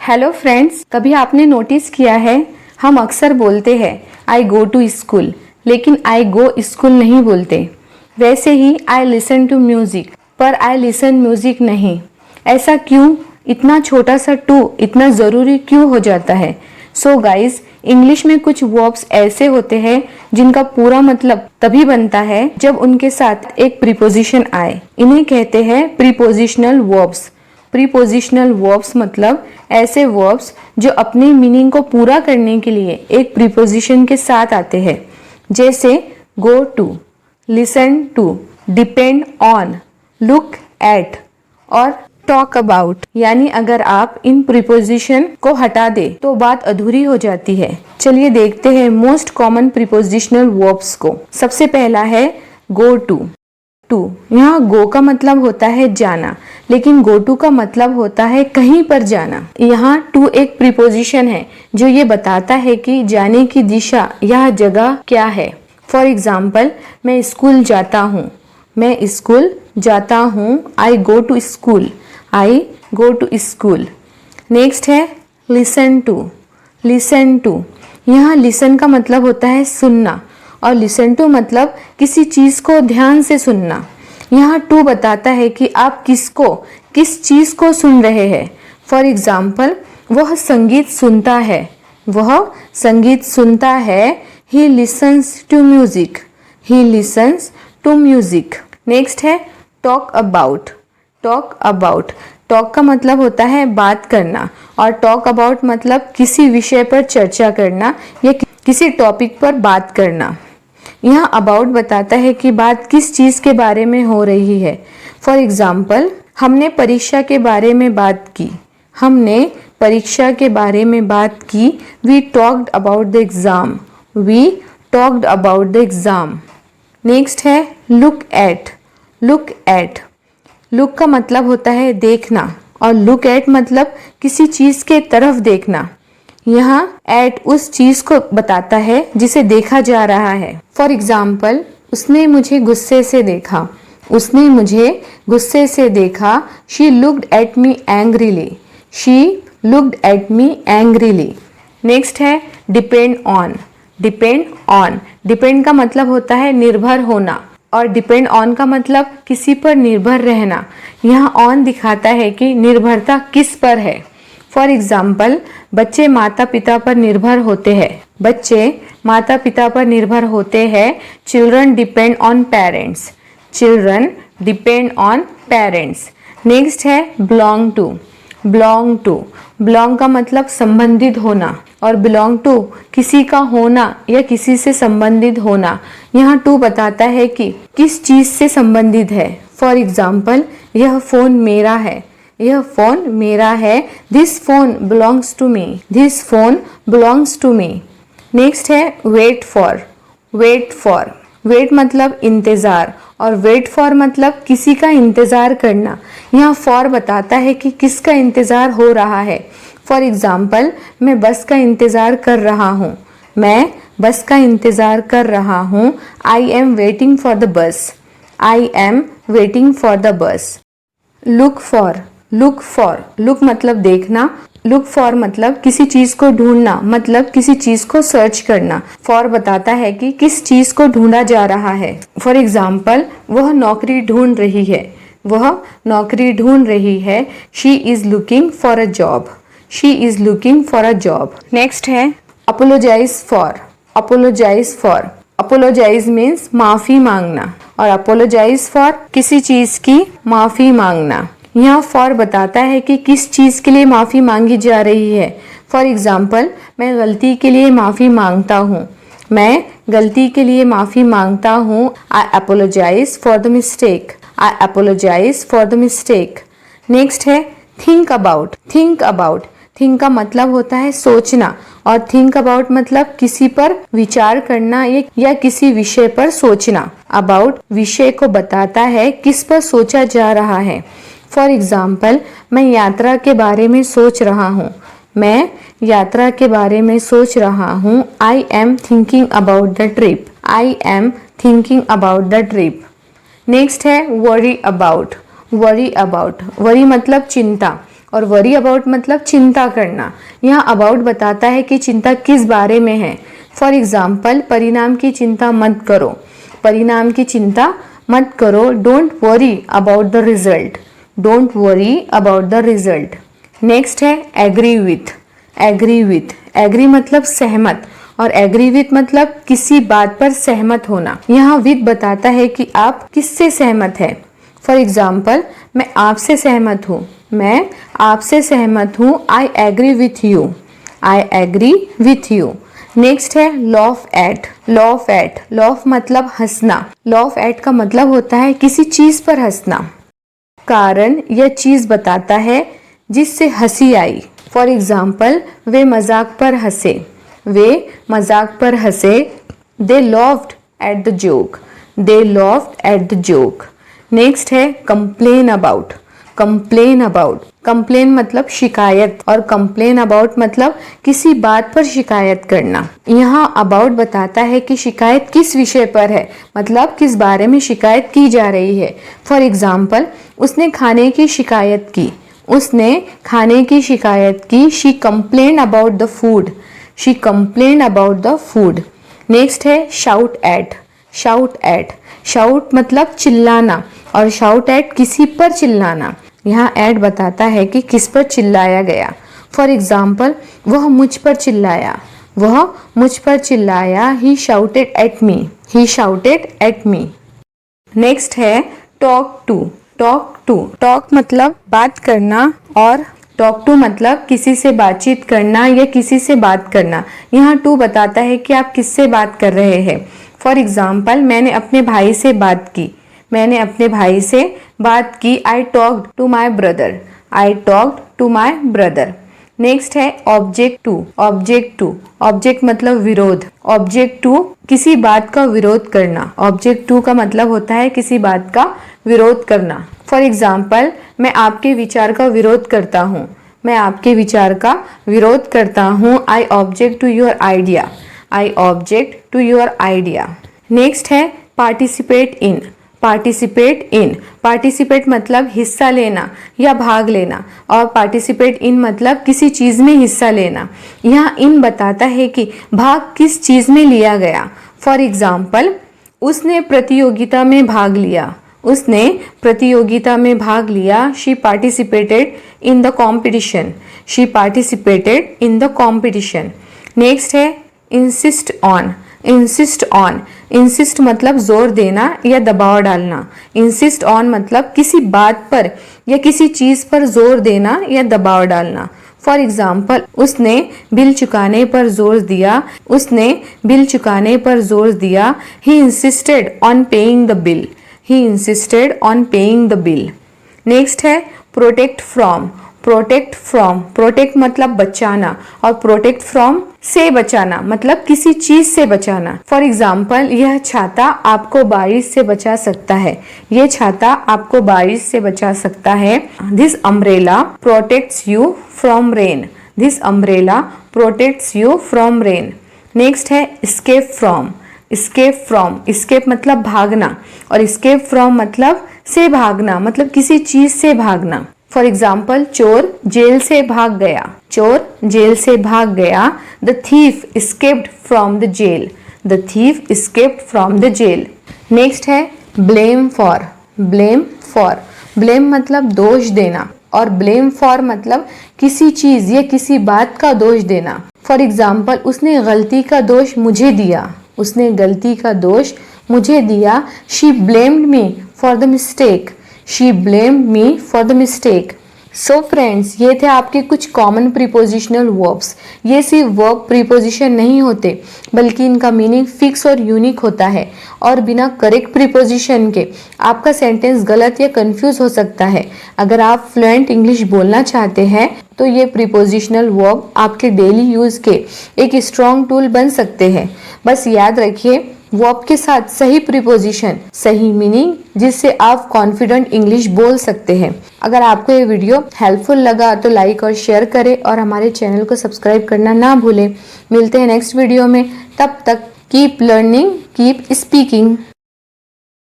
Hello friends, कभी आपने notice किया है हम अक्सर बोलते हैं आई गो टू स्कूल, लेकिन आई गो स्कूल नहीं बोलते। वैसे ही आई लिसन टू म्यूजिक पर आई लिसन म्यूजिक नहीं। ऐसा क्यों? इतना छोटा सा टू इतना ज़रूरी क्यों हो जाता है? सो गाइज, इंग्लिश में कुछ वर्ब्स ऐसे होते हैं जिनका पूरा मतलब तभी बनता है जब उनके साथ एक प्रीपोजिशन आए। इन्हें कहते हैं प्रीपोजिशनल वर्ब्स। प्रीपोजिशनल वर्ब्स मतलब ऐसे वर्ब्स जो अपने मीनिंग को पूरा करने के लिए एक प्रीपोजिशन के साथ आते हैं, जैसे go to, listen to, depend on, look at और टॉक अबाउट। यानी अगर आप इन प्रीपोजिशन को हटा दे तो बात अधूरी हो जाती है। चलिए देखते हैं मोस्ट कॉमन प्रीपोजिशनल वर्ब्स को। सबसे पहला है गो टू। यहाँ गो का मतलब होता है जाना, लेकिन गो टू का मतलब होता है कहीं पर जाना। यहाँ टू एक प्रीपोजिशन है जो ये बताता है कि जाने की दिशा या जगह क्या है। फॉर एग्जाम्पल, मैं स्कूल जाता हूँ, मैं स्कूल जाता हूँ। I go to school, I go to school. Next है लिसन टू। लिसन टू, यहाँ लिसन का मतलब होता है सुनना और लिसन टू मतलब किसी चीज को ध्यान से सुनना। यहाँ टू बताता है कि आप किस चीज को सुन रहे हैं। फॉर एग्जाम्पल, वह संगीत सुनता है, वह संगीत सुनता है। He listens to music, he listens to music. Next है talk about. Talk about, talk का मतलब होता है बात करना और टॉक अबाउट मतलब किसी विषय पर चर्चा करना या किसी टॉपिक पर बात करना। यहाँ अबाउट बताता है कि बात किस चीज के बारे में हो रही है। फॉर एग्जाम्पल, हमने परीक्षा के बारे में बात की, हमने परीक्षा के बारे में बात की। We talked about the exam, we talked about the exam. Next है look at. Look at, look का मतलब होता है देखना और लुक एट मतलब किसी चीज के तरफ देखना। यहाँ एट उस चीज को बताता है जिसे देखा जा रहा है। फॉर एग्जाम्पल, उसने मुझे गुस्से से देखा, उसने मुझे गुस्से से देखा। She looked at me angrily, she looked at me angrily. Next है depend on. Depend on, depend का मतलब होता है निर्भर होना और डिपेंड ऑन का मतलब किसी पर निर्भर रहना। यहाँ ऑन दिखाता है कि निर्भरता किस पर है। फॉर एग्जाम्पल, बच्चे माता पिता पर निर्भर होते हैं, बच्चे माता पिता पर निर्भर होते हैं। Children depend on parents, children depend on parents. Next है belong to. Belong to, belong का मतलब संबंधित होना और बिलोंग टू किसी का होना या किसी से संबंधित होना। यहाँ टू बताता है कि किस चीज से संबंधित है। फॉर एग्जाम्पल, यह फोन मेरा है, यह फोन मेरा है। This phone belongs to me, this phone belongs to me. Next है wait for. Wait for, wait मतलब इंतजार और वेट फॉर मतलब किसी का इंतजार करना। यहाँ फॉर बताता है कि किसका इंतजार हो रहा है। फॉर एग्जाम्पल, मैं बस का इंतजार कर रहा हूँ, मैं बस का इंतजार कर रहा हूँ। I am waiting for the bus, I am waiting for the bus. Look for. Look for, look मतलब देखना, लुक फॉर मतलब किसी चीज को ढूंढना, मतलब किसी चीज को सर्च करना। फॉर बताता है कि किस चीज को ढूंढा जा रहा है। फॉर एग्जाम्पल, वह नौकरी ढूंढ रही है, वह नौकरी ढूंढ रही है। She is looking for a job, she is looking for a job. Next है apologise for. Apologise for, apologise means माफी मांगना और अपोलोजाइज फॉर किसी चीज की माफी मांगना। यहाँ फॉर बताता है कि किस चीज के लिए माफी मांगी जा रही है। फॉर एग्जाम्पल, मैं गलती के लिए माफी मांगता हूँ, मैं गलती के लिए माफी मांगता हूँ। I apologise for the mistake, I apologise for the mistake. Next है think about. Think about, think का मतलब होता है सोचना और थिंक अबाउट मतलब किसी पर विचार करना या किसी विषय पर सोचना। अबाउट विषय को बताता है किस पर सोचा जा रहा है। फॉर एग्जाम्पल, मैं यात्रा के बारे में सोच रहा हूँ, मैं यात्रा के बारे में सोच रहा हूँ। I am thinking about the trip, I am thinking about the trip. Next है worry about. Worry about, worry मतलब चिंता और वरी अबाउट मतलब चिंता करना। यहाँ अबाउट बताता है कि चिंता किस बारे में है। फॉर एग्जाम्पल, परिणाम की चिंता मत करो, परिणाम की चिंता मत करो। Don't worry about the result, don't worry about the result. Next है agree with, agree with, agree मतलब सहमत और एग्री विथ मतलब किसी बात पर सहमत होना। यहाँ विथ बताता है कि आप किससे सहमत है। फॉर एग्जाम्पल, मैं आपसे सहमत हूँ, मैं आपसे सहमत हूँ। I agree with you, I agree with you. Next है laugh at, laugh at, laugh मतलब हंसना। लॉफ एट का मतलब होता है किसी चीज पर हंसना। कारण या चीज बताता है जिससे हंसी आई। फॉर एग्जाम्पल, वे मजाक पर हंसे, वे मजाक पर हंसे। They laughed at the joke, they laughed at the joke. Next है complain about, complain about, complain मतलब शिकायत और कंप्लेन अबाउट मतलब किसी बात पर शिकायत करना। यहाँ अबाउट बताता है कि शिकायत किस विषय पर है, मतलब किस बारे में शिकायत की जा रही है। फॉर एग्जाम्पल, उसने खाने की शिकायत की, उसने खाने की शिकायत की। She complain about the food, she complain about the food. Next है shout at, shout at, shout मतलब चिल्लाना और शाउट एट किसी पर चिल्लाना। यहाँ एट बताता है कि किस पर चिल्लाया गया। फॉर एग्जाम्पल, वह मुझ पर चिल्लाया, वह मुझ पर चिल्लाया। He shouted at me, he shouted at me. Next है talk to, talk to, talk मतलब बात करना और टॉक टू मतलब किसी से बातचीत करना या किसी से बात करना। यहाँ टू बताता है कि आप किससे बात कर रहे हैं। फॉर एग्जाम्पल, मैंने अपने भाई से बात की, मैंने अपने भाई से बात की। I talked to my brother, I talked to my brother. Next है object to, object to, object मतलब विरोध। ऑब्जेक्ट टू किसी बात का विरोध करना, ऑब्जेक्ट टू का मतलब होता है किसी बात का विरोध करना। फॉर एग्जाम्पल, मैं आपके विचार का विरोध करता हूँ, मैं आपके विचार का विरोध करता हूँ। I object to your idea, I object to your idea. Next है participate in, participate in, participate मतलब हिस्सा लेना या भाग लेना और पार्टिसिपेट इन मतलब किसी चीज में हिस्सा लेना। यहाँ इन बताता है कि भाग किस चीज में लिया गया। फॉर एग्जाम्पल, उसने प्रतियोगिता में भाग लिया, उसने प्रतियोगिता में भाग लिया। She participated in the competition, she participated in the competition. Next है insist on, insist on, insist मतलब जोर देना या दबाव डालना। इंसिस्ट ऑन मतलब किसी बात पर या किसी चीज पर जोर देना या दबाव डालना। फॉर एग्जाम्पल, उसने बिल चुकाने पर जोर दिया, उसने बिल चुकाने पर जोर दिया। He insisted on paying the bill, he insisted on paying the bill. Next है protect from, protect from, protect मतलब बचाना और प्रोटेक्ट फ्रॉम से बचाना मतलब किसी चीज से बचाना। फॉर एग्जाम्पल, यह छाता आपको बारिश से बचा सकता है, यह छाता आपको बारिश से बचा सकता है। This umbrella protects you from rain, this umbrella protects you from rain. Next है escape from, escape from, escape मतलब भागना और escape from मतलब से भागना, मतलब किसी चीज से भागना। फॉर एग्जाम्पल, चोर जेल से भाग गया, चोर जेल से भाग गया। The thief escaped from the jail, the thief escaped from the jail। Next है blame for, blame for, blame मतलब दोष देना और blame for मतलब किसी चीज या किसी बात का दोष देना। फॉर एग्जाम्पल, उसने गलती का दोष मुझे दिया, उसने गलती का दोष मुझे दिया। She blamed me for the mistake, she blamed me for the mistake. So friends, ये थे आपके कुछ कॉमन प्रीपोजिशनल वर्ब्स। ये सिर्फ वर्ब प्रीपोजिशन नहीं होते बल्कि इनका मीनिंग फिक्स और यूनिक होता है और बिना करेक्ट प्रीपोजिशन के आपका सेंटेंस गलत या कंफ्यूज हो सकता है। अगर आप फ्लुएंट इंग्लिश बोलना चाहते हैं तो ये प्रीपोजिशनल वर्ब आपके डेली यूज के एक स्ट्रॉन्ग टूल बन सकते हैं। बस याद रखिए, वर्ब के साथ सही प्रीपोजिशन, सही मीनिंग, जिससे आप कॉन्फिडेंट इंग्लिश बोल सकते हैं। अगर आपको ये वीडियो हेल्पफुल लगा तो लाइक और शेयर करें और हमारे चैनल को सब्सक्राइब करना ना भूलें। मिलते हैं नेक्स्ट वीडियो में, तब तक कीप लर्निंग, कीप स्पीकिंग।